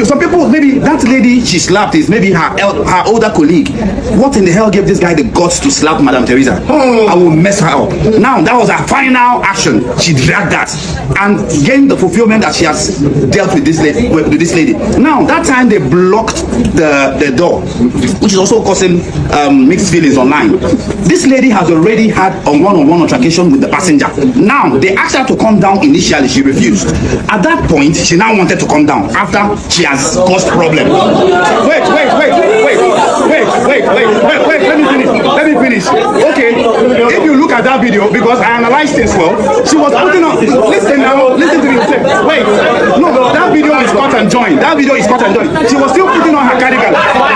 Some people, maybe that lady she slapped is maybe her older colleague. What in the hell gave this guy the guts to slap Madam Teresa? I will mess her up. Now that was her final action. She dragged that and gained the fulfillment that she has dealt with this lady. Now that time they blocked the door, which is also causing mixed feelings online. This lady has already had a one-on-one altercation with the passenger. Now they asked her to come down. Initially she refused. At that point she now wanted to come down after she has caused problem. Wait, let me finish. Okay, if you look at that video, because I analyzed this well, she was putting on, listen to me. Wait, no, that video is cut and joined. She was still putting on her cardigan.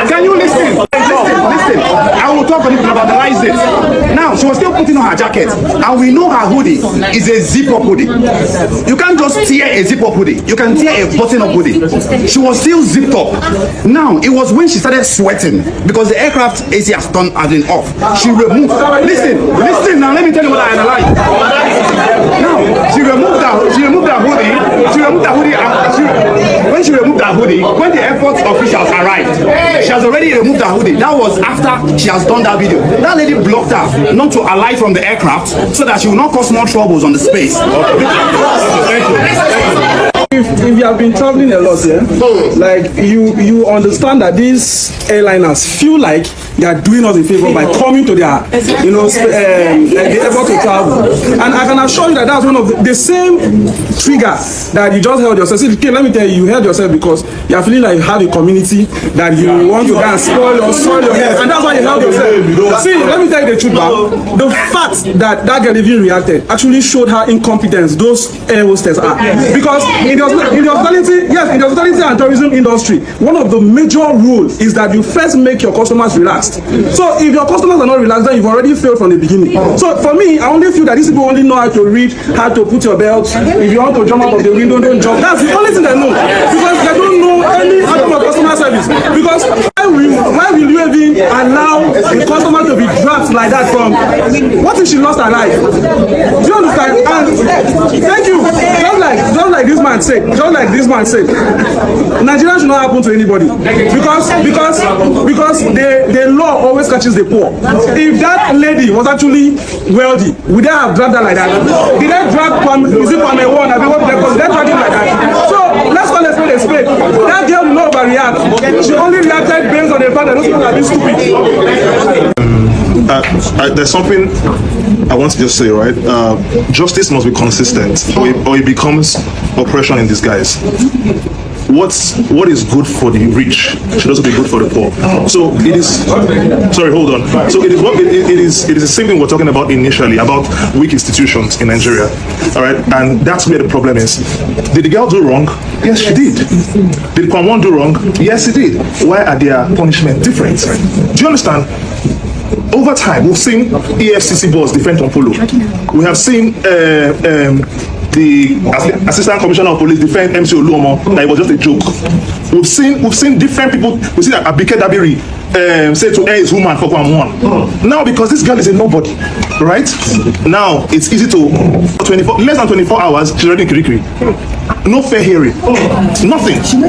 Can you listen? I will talk about analyze this. Now she was still putting on her jacket, and we know her hoodie is a zip-up hoodie. You can't just tear a zip-up hoodie. You can tear a button-up hoodie. She was still zipped up. Now it was when she started sweating because the aircraft AC has been off. She removed. Listen. Now let me tell you what I analyzed. Now she removed her hoodie. When she removed her hoodie, when the airport officials arrived, she has already removed her hoodie. That was after she has done that video. That lady blocked her not to alight from the aircraft so that she will not cause more troubles on the space. Thank you. If you have been traveling a lot, like you understand that these airliners feel like they are doing us a favor by coming to their, the airport to travel. And I can assure you that that's one of the same trigger that you just held yourself. See, okay, let me tell you, you held yourself because you are feeling like you have a community that you want to go and spoil your head, and that's why you held yourself. See, let me tell you the truth, man. The fact that girl even reacted actually showed how incompetent those air hostesses are. Because in the hospitality and tourism industry, one of the major rules is that you first make your customers relaxed. So if your customers are not relaxed, then you've already failed from the beginning. So for me, I only feel that these people only know how to read, how to put your belt. If you want to jump out of the window, don't jump. That's the only thing they know. Because they don't know any form of customer service. Because why will you even allow the customer to be dropped like that from? What if she lost her life? Do you understand? And thank you. Just like this man said, Nigeria should not happen to anybody because the law always catches the poor. If that lady was actually wealthy, would they have dragged her like that? Did they drag from one? They drag him like that. So let's call a spade. That girl did not overreact. She only reacted based on the fact that those people have been stupid. There's something I want to just say, right? Justice must be consistent, or it becomes oppression in disguise. What is good for the rich should also be good for the poor. So it is. Sorry, hold on. So it is the same thing we're talking about initially about weak institutions in Nigeria. All right, and that's where the problem is. Did the girl do wrong? Yes, she did. Did Kwamwon do wrong? Yes, he did. Why are their punishment different? Do you understand? Over time, we've seen EFCC boss defend Tompolo. We have seen the Assistant Commissioner of Police defend MC Oluomo that it was just a joke. We've seen different people. We see that Abike Dabiri say to air his woman for Kwamwon. Now because this girl is a nobody, right? Now it's easy to less than 24 hours she's already in Kirikiri. No fair hearing. Nothing. Do you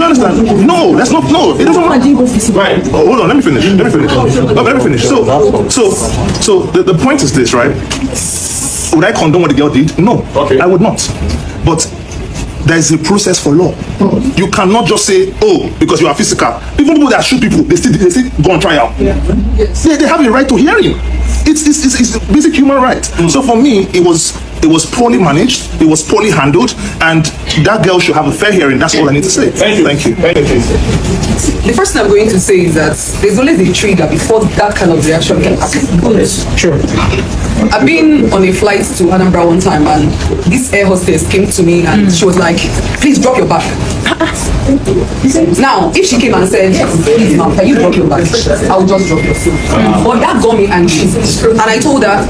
understand? No, that's not. No, it doesn't. Right. Oh, hold on. Let me finish. So the point is this, right? Would I condone what the girl did? No, okay. I would not. But there is a process for law. You cannot just say, oh, because you are physical. Even people that shoot people, they still go on trial. Yeah. Yes. They have a right to hearing. It's a basic human right. So for me, it was poorly managed, it was poorly handled, and that girl should have a fair hearing. That's all I need to say. Thank you. The first thing I'm going to say is that there's always a trigger before that kind of reaction can happen. Sure. I've been on a flight to Anambra one time, and this air hostess came to me and she was like, please drop your bag. Now, if she came and said, please ma'am, can you drop your bag? I'll just drop your phone. But that got me angry. And I told her,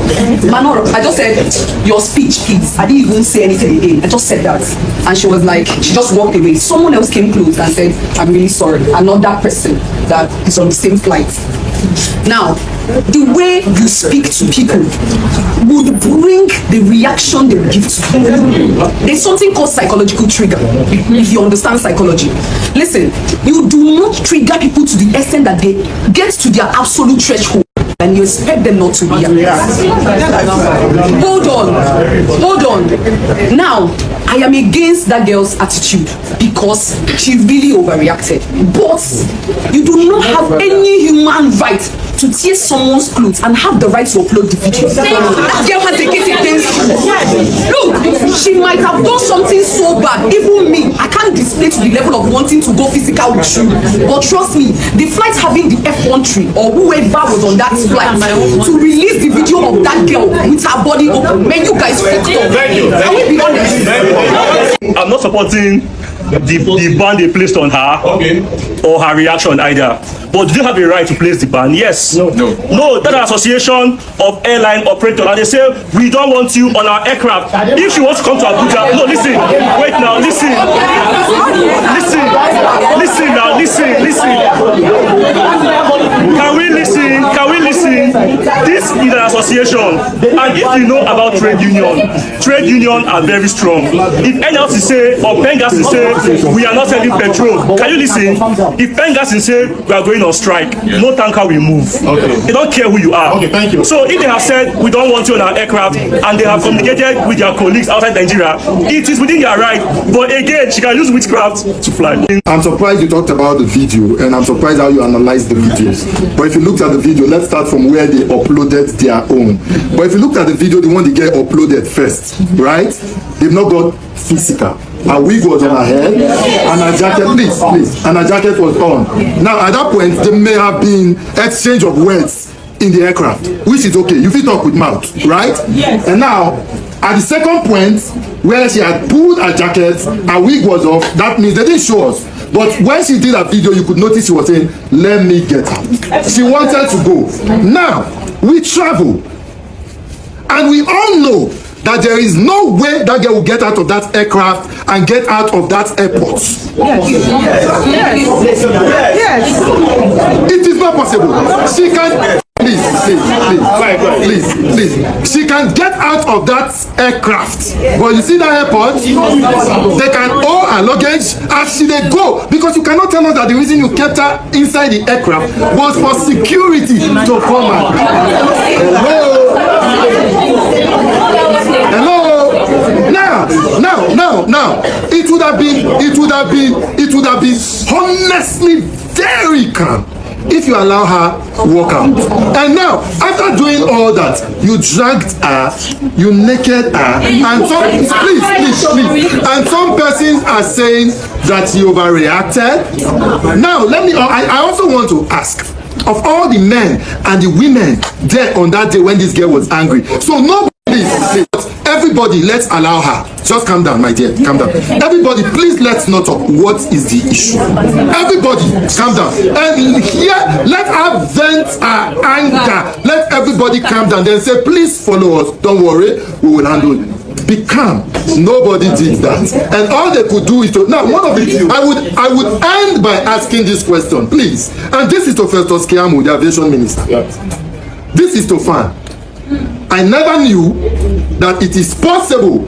I just said, your speech, please. I didn't even say anything again. I just said that. And she was like, she just walked away. Someone else came close and said, I'm really sorry. I'm not that person that is on the same flight. Now, the way you speak to people would bring the reaction they will give to you. There's something called psychological trigger, if you understand psychology. Listen, you do not trigger people to the extent that they get to their absolute threshold and you expect them not to react. Hold on. Now, I am against that girl's attitude because she really overreacted. But you do not have any human right to tear someone's clothes and have the right to upload the video. That girl has a case against you. Look, she might have done something so bad. Even me, I can't display to the level of wanting to go physical with you. But trust me, the flight having the F1 tree or whoever was on that flight to release the video of that girl with her body open. Man, you guys fucked up. Can we be honest? I'm not supporting the ban they placed on her or her reaction either. But do you have a right to place the ban? Yes. No, that's an association of airline operators, and they say we don't want you on our aircraft. If she wants to come to Abuja, no, listen, wait now, listen. Can we listen? This is an association, and if you know about trade union are very strong. If NLC say or Pengas say we are not selling petrol, can you listen? If Pengas say we are going on strike, no tanker will move. They don't care who you are. Thank you. So if they have said we don't want you on our aircraft and they have communicated with their colleagues outside Nigeria, it is within their right. But again, she can use witchcraft to fly. I'm surprised you talked about the video, and I'm surprised how you analyzed the videos. But if you looked at the video, let's start from where they uploaded their own. But if you looked at the video, the one they get uploaded first, right? They've not got physical. Her wig was on her head, and her jacket, please, and her jacket was on. Now, at that point, there may have been exchange of words in the aircraft, which is okay. You fit talk with mouth, right? Yes. And now, at the second point, where she had pulled her jacket, her wig was off, that means they didn't show us. But when she did that video, you could notice she was saying, let me get out. She wanted to go. Now, we travel, and we all know that there is no way that girl will get out of that aircraft and get out of that airport. Yes. It is not possible. She can... Please. She can get out of that aircraft. But you see that airport? They can hold her luggage as she they go. Because you cannot tell us that the reason you kept her inside the aircraft was for security to come out. Hello. Now. It would have been honestly very calm if you allow her walk out. And now, after doing all that, you dragged her, you naked her, and please, and some persons are saying that you overreacted. Now, I also want to ask, of all the men and the women there on that day when this girl was angry, so nobody, please, everybody, let's allow her. Just calm down, my dear. Calm down. Everybody, please, let's not talk. What is the issue? Everybody, calm down. And here, let her vent her anger. Let everybody calm down. Then say, please follow us. Don't worry. We will handle it. Be calm. Nobody did that. And all they could do is to... Now, one of the... I would end by asking this question, please. And this is to Festus Keyamo, the aviation minister. This is to Fan. I never knew that it is possible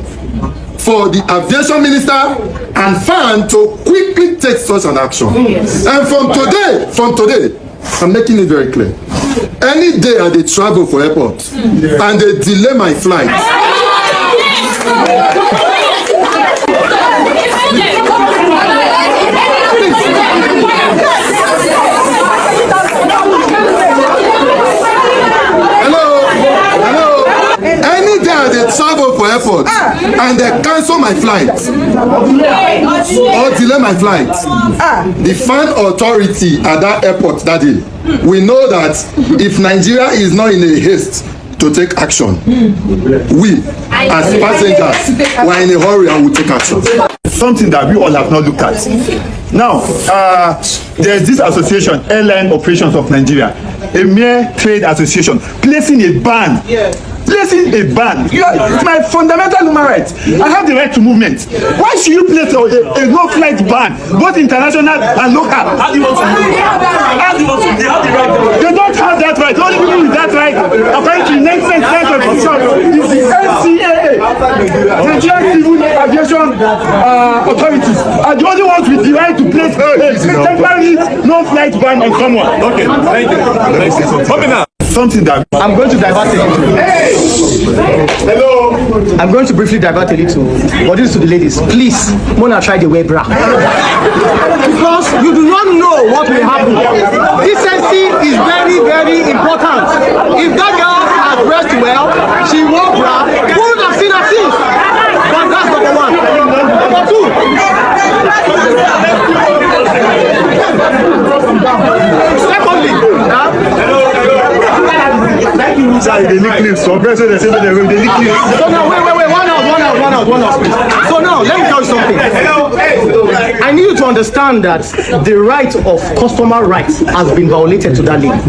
for the aviation minister and Fan to quickly take such an action. And from today, I'm making it very clear. Any day I dey travel for airport and they delay my flight, travel for airport and they cancel my flight or delay my flight, the Fan authority at that airport that day, we know that if Nigeria is not in a haste to take action, we as passengers were in a hurry and will take action. Something that we all have not looked at. Now, there's this association, Airline Operations of Nigeria, a mere trade association, placing a ban placing a ban. It's my fundamental human right. I have the right to movement. Why should you place a no-flight ban, both international and local? How do you want to do it? How do you want to do it? They have the right. They don't have that right. The only people with that right, according to the next sentence of the shop, is the NCAA, Nigerian Civil Aviation Authorities, are the only ones with the right to place a temporary no-flight ban on someone. Okay, thank you. Open up. Something that I'm going to divert a little. Hey! Hello! I'm going to briefly divert a little. But this is to the ladies. Please, Mona, try the way bra. Because you do not know what will happen. Decency is very, very important. If that girl has dressed well, she wore bra, we would have seen her since. But that's number one. Number two. Secondly, they leak clips. So wait, one out, please. So now, let me tell you something. I need you to understand that the right of customer rights has been violated to that lady.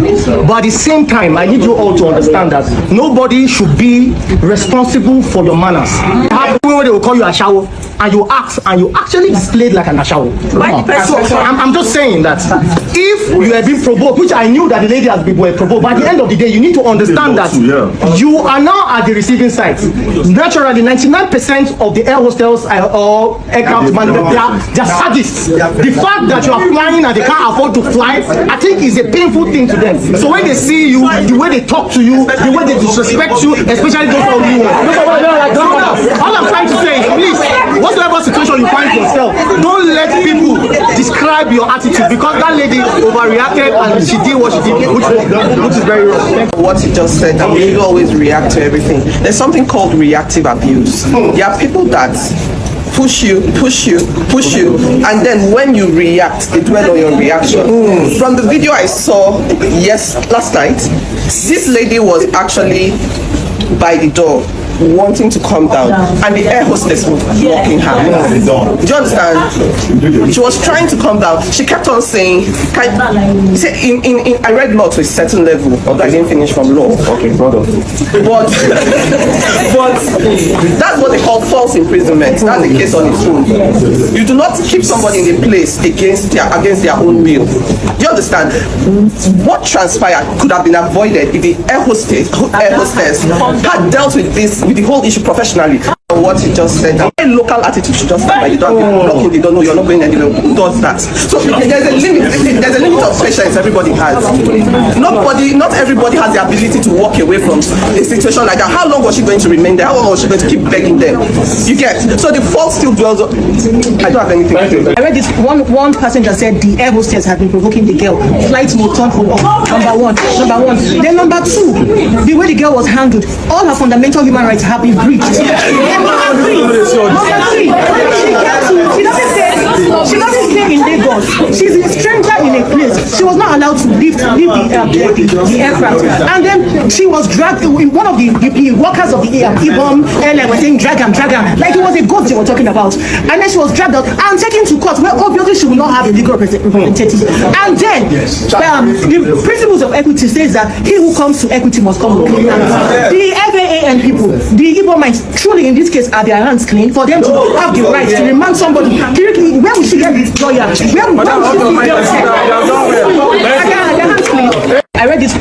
But at the same time, I need you all to understand that nobody should be responsible for your manners. Where they will call you a shower, and you act, and you actually displayed like an ashawo. I'm just saying that if you have been provoked, which I knew that the lady has been provoked, but at the end of the day, you need to understand that you are now at the receiving side. Naturally, 99% of the air hostels or aircraft managers, they are sadists. The fact that you are flying and they can't afford to fly, I think is a painful thing to them. So when they see you, the way they talk to you, the way they disrespect you, especially those of you. All I'm trying to say is, please, whatever situation you find yourself, don't let people describe your attitude, because that lady overreacted and she did what she did, which is very wrong. What you just said, I mean, you always react to everything. There's something called reactive abuse. There are people that push you, and then when you react, they dwell on your reaction. From the video I saw last night, this lady was actually by the door wanting to come down, and the air hostess was blocking her. Do you understand? She was trying to come down. She kept on saying, I read law to a certain level, although I didn't finish from law. okay, brother. But that's what they call false imprisonment. That's the case on its own. You do not keep somebody in a place against their own will. Do you understand? What transpired could have been avoided if the air hostess had dealt with the whole issue professionally. What you just said, a local attitude should just stand by. You don't blocking, they don't know you're not going anywhere. Who does that? So there's a limit of patience everybody has. Not everybody has the ability to walk away from a situation like that. How long was she going to remain there? How long was she going to keep begging them? You get? So the fault still dwells on. I don't have anything to do. I read this, one passenger said the air hostess had been provoking the girl. Flight mode turned for number one. Then number two, the way the girl was handled, all her fundamental human rights have been breached. Number three, she doesn't stay in Lagos. She's a stranger in a place. She was not allowed to leave the aircraft. And then she was dragged. One of the workers of the Ibom airline was saying, drag him, like it was a ghost they were talking about. And then she was dragged out and taken to court, where obviously she will not have a legal representative. And then the principles of equity says that he who comes to equity must come with clean hands. The FAA and people, the Ibomites, truly in this case, are their hands clean for them to have the right to remand somebody. Where will she get this lawyer? Where will she get their hands clean? I read this.